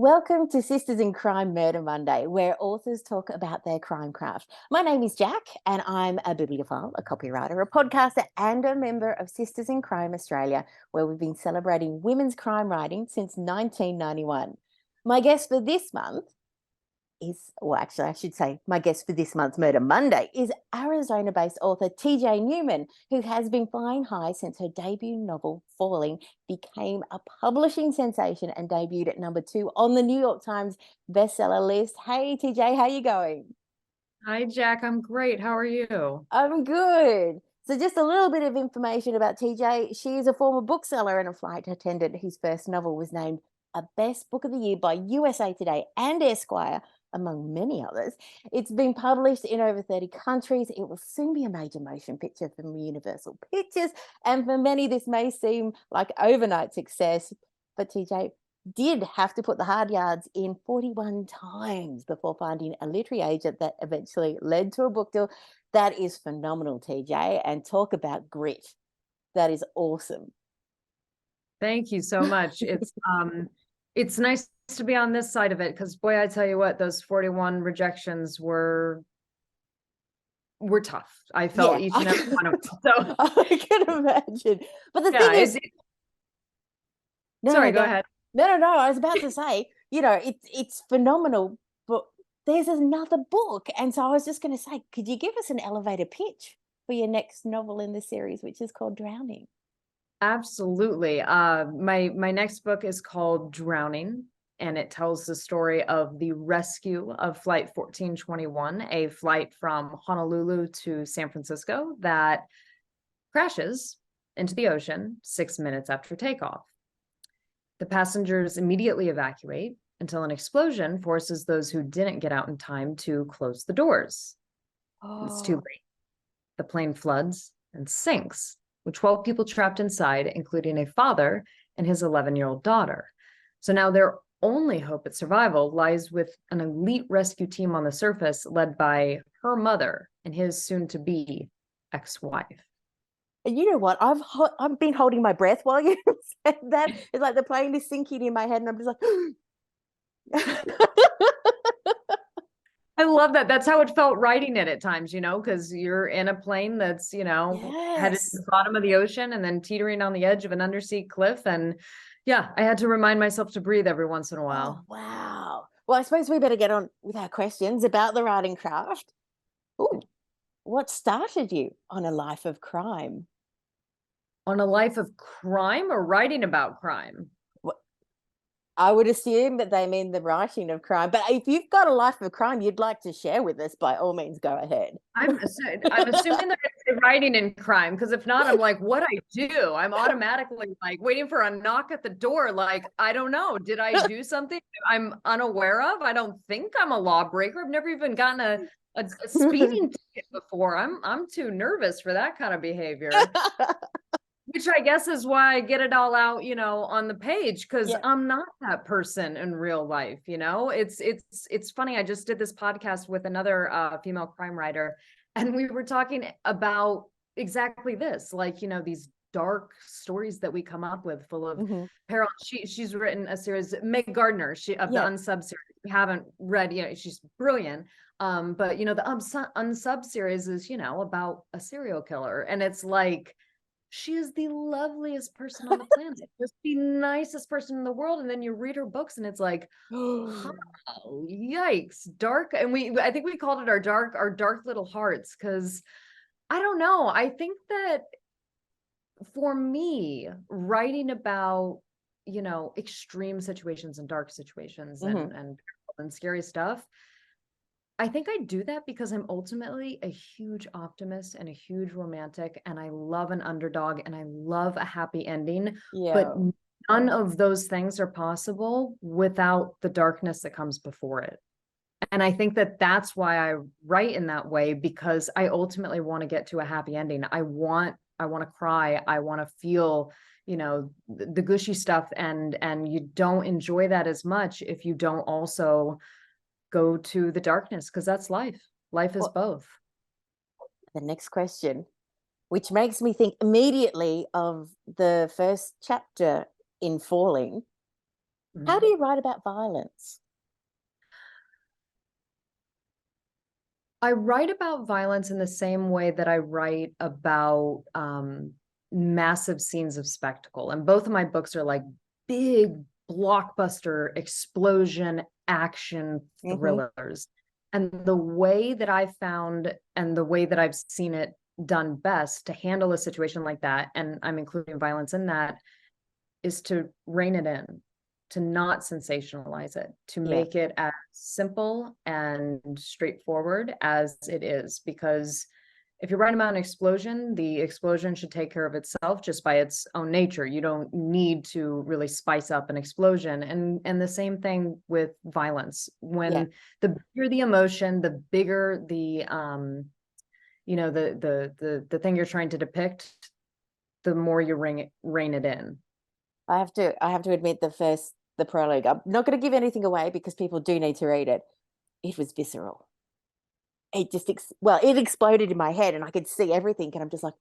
Welcome to Sisters in Crime Murder Monday, where authors talk about their crime craft. My name is Jacq, and I'm a bibliophile, a copywriter, a podcaster, and a member of Sisters in Crime Australia, where we've been celebrating women's crime writing since 1991. My guest for this month I should say my guest for this month's Murder Monday is Arizona-based author TJ Newman, who has been flying high since her debut novel, Falling, became a publishing sensation and debuted at #2 on the New York Times bestseller list. Hey, TJ, how you going? Hi, Jacq. I'm great. How are you? I'm good. So just a little bit of information about TJ. She is a former bookseller and a flight attendant whose first novel was named a Best Book of the Year by USA Today and Esquire, among many others. It's been published in over 30 countries. It will soon be a major motion picture from Universal Pictures. And for many, this may seem like overnight success, but TJ did have to put the hard yards in 41 times before finding a literary agent that eventually led to a book deal. That is phenomenal, TJ. And talk about grit. That is awesome. Thank you so much. It's nice to be on this side of it because boy, I tell you what, those 41 rejections were tough. I felt each and every one of them. So I can imagine. But the yeah, thing is, sorry, go ahead. No. I was about to say, it's phenomenal, but there's another book. And so I was just going to say, could you give us an elevator pitch for your next novel in the series, which is called Drowning? Absolutely. My next book is called Drowning, and it tells the story of the rescue of Flight 1421, a flight from Honolulu to San Francisco that crashes into the ocean 6 minutes after takeoff. The passengers immediately evacuate until an explosion forces those who didn't get out in time to close the doors. It's too late. The plane floods and sinks, with 12 people trapped inside, including a father and his 11-year-old daughter. So now their only hope at survival lies with an elite rescue team on the surface led by her mother and his soon-to-be ex-wife. And you know what? I've been holding my breath while you said that. It's like the plane is sinking in my head, and I'm just like, I love that. That's how it felt writing it at times, because you're in a plane that's, headed to the bottom of the ocean and then teetering on the edge of an undersea cliff. And yeah, I had to remind myself to breathe every once in a while. Oh, wow. Well, I suppose we better get on with our questions about the writing craft. Ooh, what started you on a life of crime? On a life of crime or writing about crime? I would assume that they mean the writing of crime, but if you've got a life of crime you'd like to share with us, by all means, go ahead. I'm assuming that it's writing in crime, because if not, I'm like, what I do? I'm automatically like waiting for a knock at the door. Like, I don't know. Did I do something I'm unaware of? I don't think I'm a lawbreaker. I've never even gotten a speeding ticket before. I'm too nervous for that kind of behavior. Which I guess is why I get it all out, on the page, because I'm not that person in real life. It's funny. I just did this podcast with another female crime writer, and we were talking about exactly this, like, these dark stories that we come up with full of peril. She's written a series, Meg Gardner, of the Unsub series. We haven't read, she's brilliant. But the Unsub series is, about a serial killer, and it's like, she is the loveliest person on the planet, just the nicest person in the world. And then you read her books and it's like, oh, yikes, dark. And I think we called it our dark little hearts. Cause I don't know. I think that for me, writing about, extreme situations and dark situations and scary stuff, I think I do that because I'm ultimately a huge optimist and a huge romantic, and I love an underdog and I love a happy ending. But none of those things are possible without the darkness that comes before it. And I think that that's why I write in that way, because I ultimately want to get to a happy ending. I want to cry. I want to feel, the gushy stuff, and you don't enjoy that as much if you don't also go to the darkness, because that's life. Life is both. The next question, which makes me think immediately of the first chapter in Falling, How do Mhm. you write about violence? I write about violence in the same way that I write about massive scenes of spectacle. And both of my books are like big blockbuster explosion action Hmm. thrillers. And the way that I've found and the way that I've seen it done best to handle a situation like that, and I'm including violence in that, is to rein it in, to not sensationalize it, to Yeah, make it as simple and straightforward as it is. Because if you're writing about an explosion, the explosion should take care of itself just by its own nature. You don't need to really spice up an explosion. And the same thing with violence. yeah. When the bigger the emotion, the bigger the the thing you're trying to depict, the more you rein it in. I have to admit the prologue. I'm not going to give anything away because people do need to read it. It was visceral. It just it exploded in my head and I could see everything and I'm just like,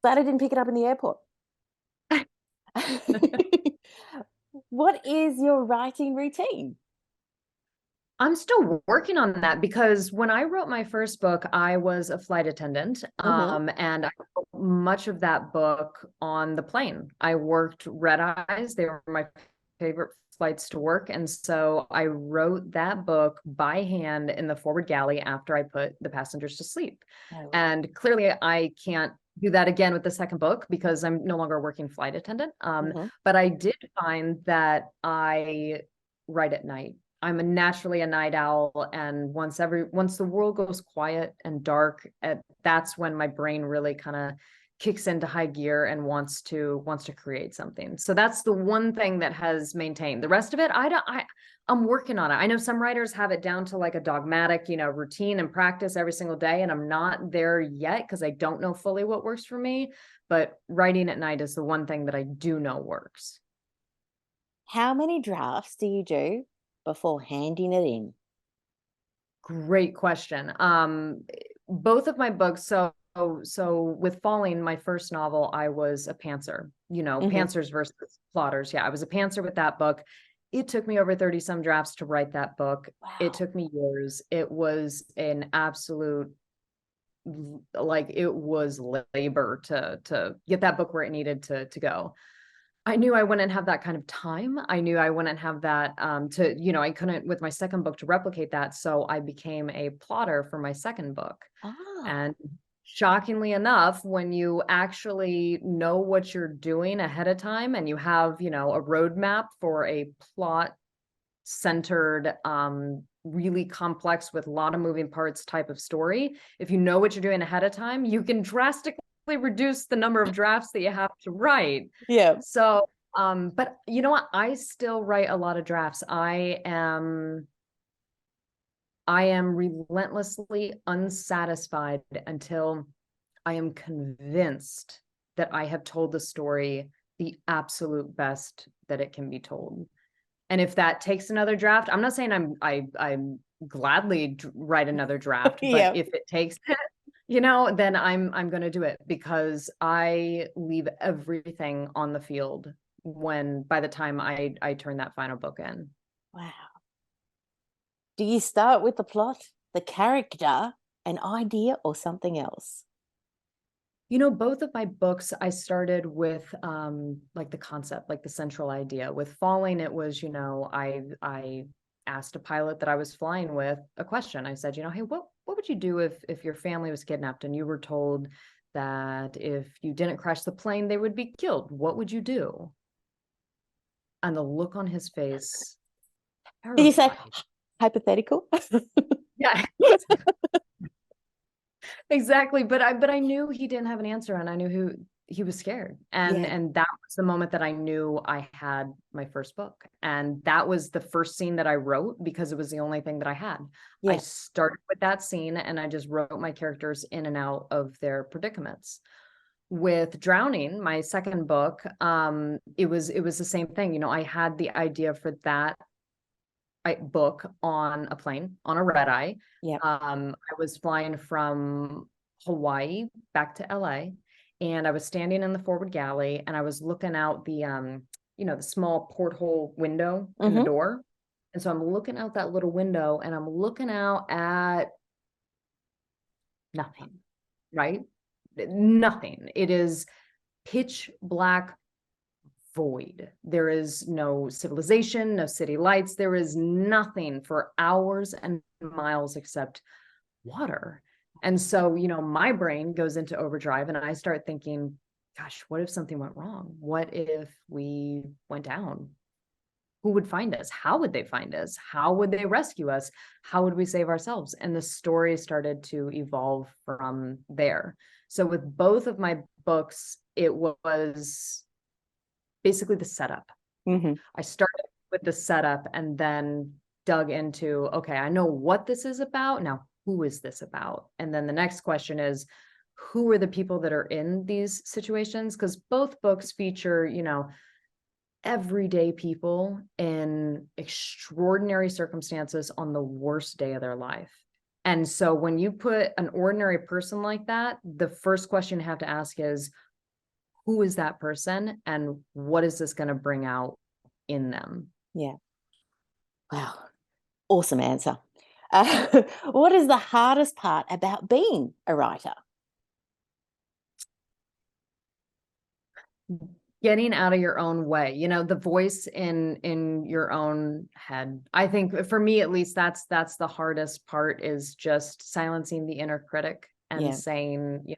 glad I didn't pick it up in the airport. What is your writing routine? I'm still working on that because when I wrote my first book, I was a flight attendant. Hmm. And I wrote much of that book on the plane. I worked red eyes. They were my favorite flights to work. And so I wrote that book by hand in the forward galley after I put the passengers to sleep. Oh, wow. And clearly I can't do that again with the second book because I'm no longer a working flight attendant. Hmm. But I did find that I write at night. I'm naturally a night owl, and once the world goes quiet and dark, that's when my brain really kind of kicks into high gear and wants to create something. So that's the one thing that has maintained. The rest of it, I'm working on it. I know some writers have it down to like a dogmatic, routine and practice every single day, and I'm not there yet because I don't know fully what works for me. But writing at night is the one thing that I do know works. How many drafts do you do before handing it in? Great question. Both of my books, so with Falling, my first novel, I was a pantser, Hmm. pantsers versus plotters. Yeah, I was a pantser with that book. It took me over 30 some drafts to write that book. It Wow. took me years. It was an absolute like it was labor to get that book where it needed to go. I knew I wouldn't have that kind of time. I knew I wouldn't have that I couldn't with my second book to replicate that. So I became a plotter for my second book. Ah, And shockingly enough, when you actually know what you're doing ahead of time and you have, a roadmap for a plot centered, really complex with a lot of moving parts type of story, if you know what you're doing ahead of time, you can drastically reduce the number of drafts that you have to write. yeah. So, but you know what? I still write a lot of drafts. I am relentlessly unsatisfied until I am convinced that I have told the story the absolute best that it can be told. And if that takes another draft, I'm not saying I'm gladly write another draft, but Yeah. if it takes it, then I'm going to do it because I leave everything on the field when by the time I turn that final book in. Wow. Do you start with the plot, the character, an idea, or something else? Both of my books, I started with like the concept, like the central idea. With Falling, it was, I asked a pilot that I was flying with a question. I said, hey, what would you do if your family was kidnapped and you were told that if you didn't crash the plane, they would be killed? What would you do? And the look on his face, Did you say terrified. hypothetical? Yeah. Exactly, but I knew he didn't have an answer, and I knew who he was scared. And Yeah. and that was the moment that I knew I had my first book. And that was the first scene that I wrote because it was the only thing that I had. I Yeah. started with that scene and I just wrote my characters in and out of their predicaments. With Drowning, my second book, it was the same thing. I had the idea for that book on a plane on a red eye. Yeah. I was flying from Hawaii back to LA, and I was standing in the forward galley, and I was looking out the small porthole window in the door. And so I'm looking out that little window and I'm looking out at nothing, right? Nothing. It is pitch black void. There is no civilization, no city lights. There is nothing for hours and miles except water. And so, my brain goes into overdrive and I start thinking, gosh, what if something went wrong? What if we went down? Who would find us? How would they find us? How would they rescue us? How would we save ourselves? And the story started to evolve from there. So with both of my books, it was basically the setup. I started with the setup and then dug into, okay, I know what this is about. Now, who is this about? And then the next question is, who are the people that are in these situations? Because both books feature, everyday people in extraordinary circumstances on the worst day of their life. And so when you put an ordinary person like that, the first question you have to ask is, who is that person and what is this going to bring out in them? Yeah. Wow. Awesome answer. What is the hardest part about being a writer? Getting out of your own way, the voice in your own head. I think for me, at least, that's the hardest part, is just silencing the inner critic and saying,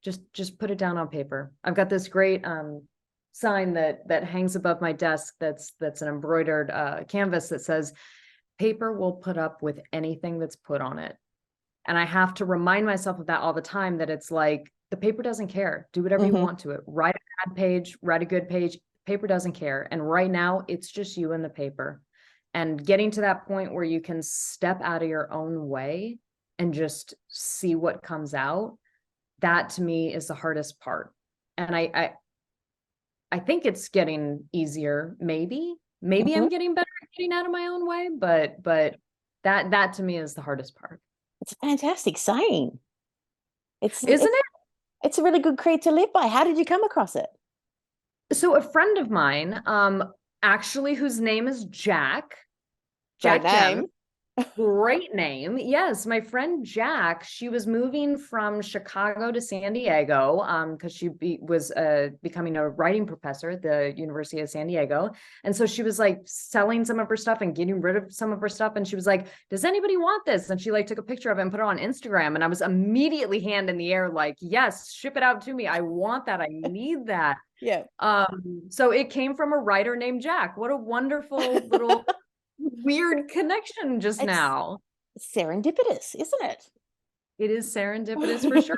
just put it down on paper. I've got this great sign that hangs above my desk. That's an embroidered canvas that says, paper will put up with anything that's put on it. And I have to remind myself of that all the time, that it's like, the paper doesn't care. Do whatever you want to it. Write a bad page, write a good page. Paper doesn't care. And right now it's just you and the paper. And getting to that point where you can step out of your own way and just see what comes out, that to me is the hardest part. And I think it's getting easier. Maybe I'm getting better at getting out of my own way, but that to me is the hardest part. It's a fantastic saying. Isn't it? It's a really good creed to live by. How did you come across it? So a friend of mine, actually, whose name is Jacq Ellem. Great name. Yes, my friend Jacq, she was moving from Chicago to San Diego because she was becoming a writing professor at the University of San Diego. And so she was like selling some of her stuff and getting rid of some of her stuff. And she was like, does anybody want this? And she like took a picture of it and put it on Instagram. And I was immediately hand in the air, like, yes, ship it out to me. I want that. I need that. Yeah. So it came from a writer named Jacq. What a wonderful little weird connection just now. It's serendipitous, isn't it? It is serendipitous for sure.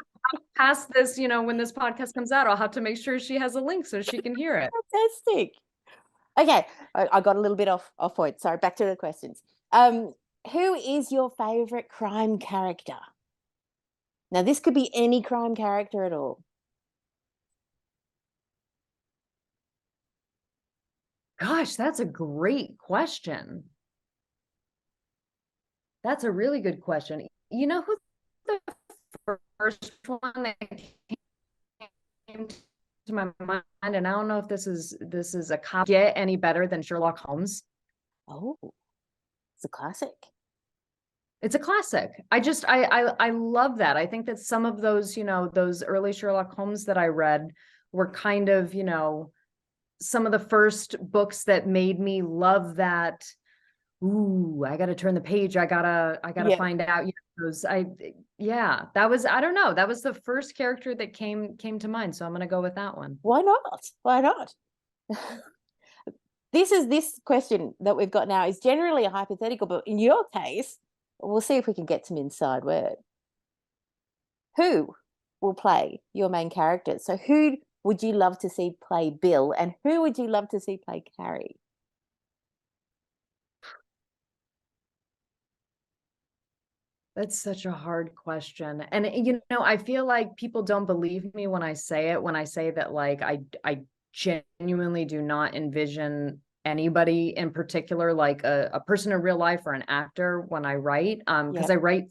Past this, when this podcast comes out, I'll have to make sure she has a link so she can hear it. Fantastic. Okay, I got a little bit off point. Sorry, back to the questions. Who is your favorite crime character? Now, this could be any crime character at all. Gosh, that's a great question. That's a really good question. You know who the first one that came to my mind, and I don't know if this is a cop, get any better than Sherlock Holmes? Oh, it's a classic. It's a classic. I love that. I think that some of those, those early Sherlock Holmes that I read were kind of, some of the first books that made me love that. Ooh, I got to turn the page. I gotta find out. That was, I don't know. That was the first character that came to mind. So I'm going to go with that one. Why not? This question that we've got now is generally a hypothetical, but in your case, we'll see if we can get some inside word. Who will play your main character? So who would you love to see play Bill, and who would you love to see play Carrie? That's such a hard question. And, I feel like people don't believe me when I say that, like, I genuinely do not envision anybody in particular, like a person in real life or an actor when I write, because I write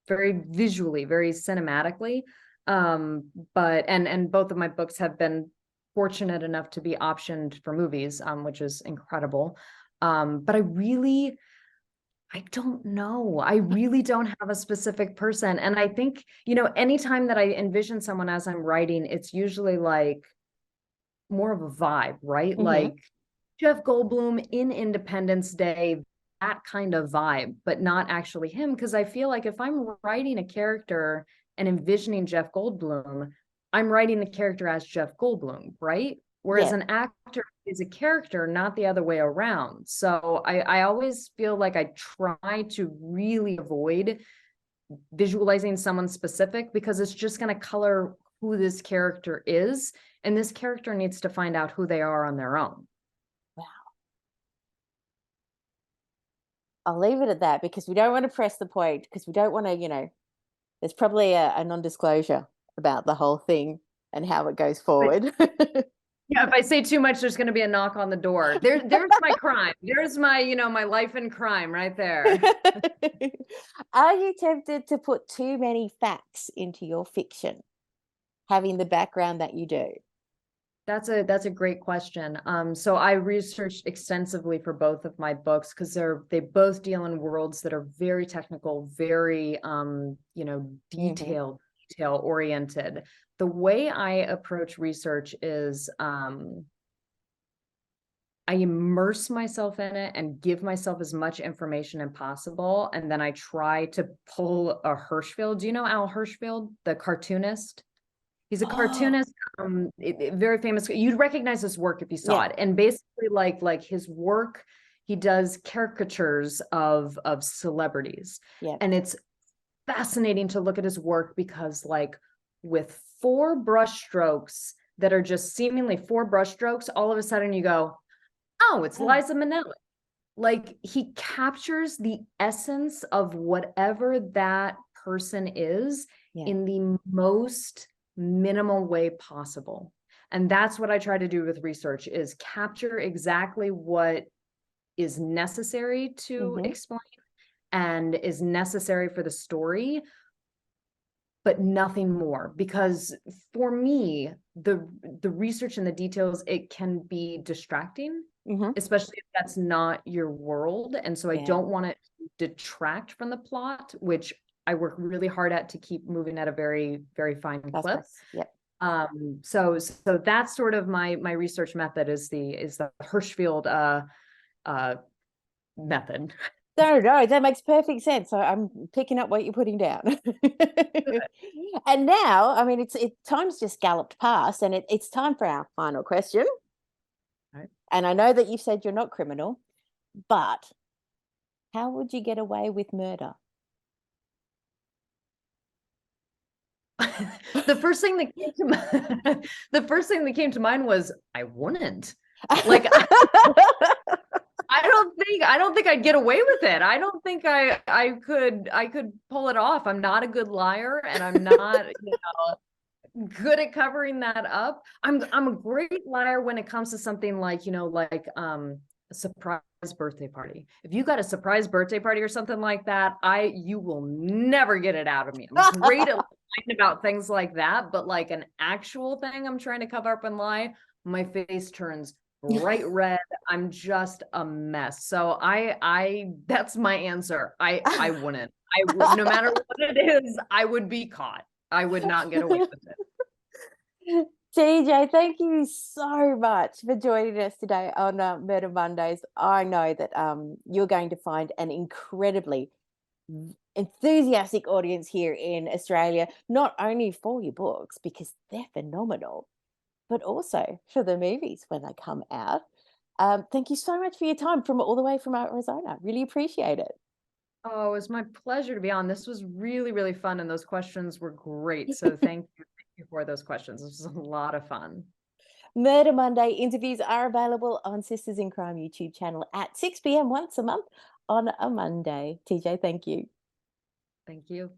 very visually, very cinematically. But both of my books have been fortunate enough to be optioned for movies, which is incredible. But I don't know. I really don't have a specific person. And I think, anytime that I envision someone as I'm writing, it's usually like more of a vibe, right? Like Jeff Goldblum in Independence Day, that kind of vibe, but not actually him. Because I feel like if I'm writing a character and envisioning Jeff Goldblum, I'm writing the character as Jeff Goldblum, right? Whereas Yeah. an actor is a character, not the other way around. So I always feel like I try to really avoid visualizing someone specific, because it's just going to color who this character is. And this character needs to find out who they are on their own. I'll leave it at that, because we don't want to press the point, because we don't want to, there's probably a non-disclosure about the whole thing and how it goes forward. Yeah, if I say too much, there's going to be a knock on the door. There's my crime. There's my, my life in crime right there. Are you tempted to put too many facts into your fiction, having the background that you do? That's a great question. So I researched extensively for both of my books, because they both deal in worlds that are very technical, very detail oriented. The way I approach research is I immerse myself in it and give myself as much information as possible, and then I try to pull a Hirschfeld. Do you know Al Hirschfeld, the cartoonist? He's a cartoonist, very famous. You'd recognize his work if you saw it. And basically, like his work, he does caricatures of celebrities. Yeah. And it's fascinating to look at his work, because like with 4 brush strokes that are just seemingly 4 brush strokes, all of a sudden you go, oh, it's Liza Minnelli. Like, he captures the essence of whatever that person is in the most minimal way possible. And that's what I try to do with research, is capture exactly what is necessary to explain and is necessary for the story, but nothing more. Because for me, the research and the details, it can be distracting, especially if that's not your world. And so I don't want it to detract from the plot, which I work really hard at to keep moving at a very, very fine clip. So that's sort of my research method, is the Hirschfeld method. No, that makes perfect sense. So I'm picking up what you're putting down. And now, I mean, time's just galloped past, and it's time for our final question. Right. And I know that you've said you're not criminal, but how would you get away with murder? The first thing that came to mind was, I wouldn't. Like, I don't think I'd get away with it. I don't think I could pull it off. I'm not a good liar, and I'm not, good at covering that up. I'm a great liar when it comes to something like, a surprise birthday party. If you got a surprise birthday party or something like that, you will never get it out of me. I'm great at lying about things like that, but like an actual thing I'm trying to cover up and lie, my face turns bright red. I'm just a mess. So that's my answer. I wouldn't. No matter what it is, I would be caught. I would not get away with it. TJ, thank you so much for joining us today on Murder Mondays. I know that you're going to find an incredibly enthusiastic audience here in Australia, not only for your books, because they're phenomenal, but also for the movies when they come out. Thank you so much for your time all the way from Arizona. Really appreciate it. Oh, it was my pleasure to be on. This was really, really fun, and those questions were great. So thank you for those questions. This was a lot of fun. Murder Monday interviews are available on Sisters in Crime YouTube channel at 6 p.m. once a month on a Monday. TJ, thank you. Thank you.